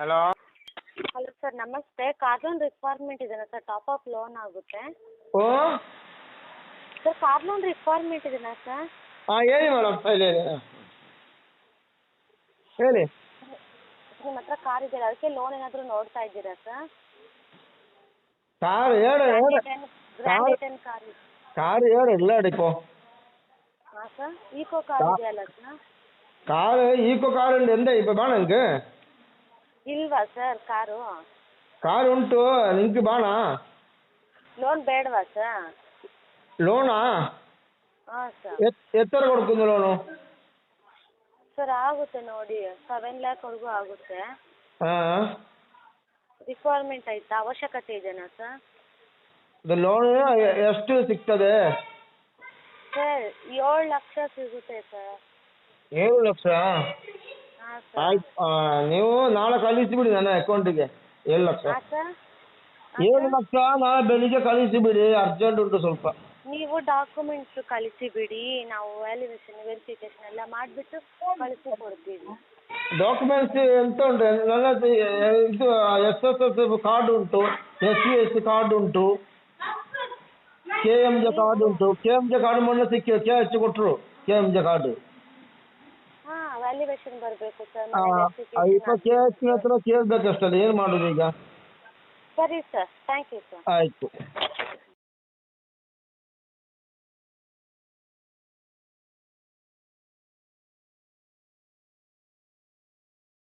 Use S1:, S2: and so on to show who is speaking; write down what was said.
S1: Hello.
S2: Hello sir ನಮಸ್ತೆ. Car loan requirement ಇದೆಯಾ sir? Top up loan ಆಗುತ್ತೆ
S1: ಓ
S2: sir. Car loan requirement ಇದೆಯಾ sir?
S1: ಹಾಂ ಹೇಳಿ ಮೇಡಮ್. ಹೇಳಿ ಹೇಳಿ.
S2: ನಿಮ್ಮ ಹತ್ರ ಕಾರ್ ಇದೆಯಲ್ಲ, ಅದಕ್ಕೆ ಲೋನ್ ಏನಾದರೂ ನೋಡ್ತಾ ಇದ್ದೀರಾ ಸರ್?
S1: ಕಾರ್ ಹೇಳು
S2: ಗ್ರ್ಯಾಂಡ್ ಕಾರ್
S1: ಕಾರ್ ಹೇಳು ಇಲ್ಲ ಅಡಿಪೋ.
S2: ಹಾಂ ಸರ್. ಈಕೋ ಕಾರ್ ಇದೆಯಲ್ಲ ಸರ್?
S1: കാറ് ഈക്കോ കാറുണ്ട്. എന്താ ഇപ്പൊ വേണം നിനക്ക്?
S2: ಇಲ್ವಾ ಸರ್ ಕಾರು?
S1: കാർ ಉಂಟು. ನಿಂಗೆ ಬೇಡ?
S2: ಲೋನ್ ಬೇಡವಾ ಸರ್?
S1: ಲೋನಾ?
S2: ಹಾಂ ಸರ್.
S1: ಎತ್ತರ ಕೊಡ್ತೀನಿ ಲೋನು?
S2: ಸರ್ ಆಗುತ್ತೆ ನೋಡಿ, 7 ಲ್ಯಾಕ್ವರೆಗೂ ಆಗುತ್ತೆ.
S1: ಹಾಂ.
S2: ರಿಕ್ವೈರ್ಮೆಂಟ್ ಆಯ್ತಾ? ಅವಶ್ಯಕತೆ ಇದೆಯಾ ಸರ್?
S1: ಅದು ಲೋನ್ ಎಷ್ಟು ಸಿಗ್ತದೆ?
S2: ಸರ್ 7 ಲಕ್ಷ ಸಿಗುತ್ತೆ ಸರ್.
S1: 7 ಲಕ್ಷ?
S2: ಹಾಂ ಸರ್.
S1: ಆಯ್ತು, ನೀವು ನಾಳೆ ಕಳಿಸಿಬಿಡಿ ನನ್ನ ಅಕೌಂಟಿಗೆ 7 ಲಕ್ಷ.
S2: ಹಾಂ ಸರ್.
S1: 7 ಲಕ್ಷ ನಾಳೆ ಬೆಳಿಗ್ಗೆ ಕಳಿಸಿಬಿಡಿ, ಅರ್ಜೆಂಟ್ ಉಂಟು ಸ್ವಲ್ಪ.
S2: ನೀವು ಡಾಕ್ಯುಮೆಂಟ್ಸ್ ಕಳಿಸಿ ಬಿಡಿ, ನಾವು ವ್ಯಾಲ್ಯೂಯೇಷನ್ ವೆರಿಫಿಕೇಶನ್ ಎಲ್ಲ ಮಾಡಿಬಿಟ್ಟು ಕಳಿಸಿ ಕೊಡ್ತೀವಿ.
S1: ಡಾಕ್ಯುಮೆಂಟ್ಸ್ ಎಂತ ಉಂಟು ನನ್ನ ಇದು SSS ಕಾರ್ಡ್ ಉಂಟು, SC ಕಾರ್ಡ್ ಉಂಟು, KMJ ಕಾರ್ಡ್ ಉಂಟು. KMJ ಕಾರ್ಡ್ ಮೊನ್ನೆ ಸಿಕ್ಕಿ KH ಕೊಟ್ಟರು. KMJ ಕಾರ್ಡ್
S2: ಹಾಂ ವ್ಯಾಲ್ಯೂಯೇಷನ್ ಬರಬೇಕು ಸರ್.
S1: ഇപ്പോൾ KH ಹತ್ರ ಕೇಳಬೇಕಷ್ಟಲ್ಲ, ಏನು ಮಾಡೋದು ಈಗ?
S2: ಸರಿ ಸರ್, ಥ್ಯಾಂಕ್ ಯು ಸರ್.
S1: ಆಯಿತು.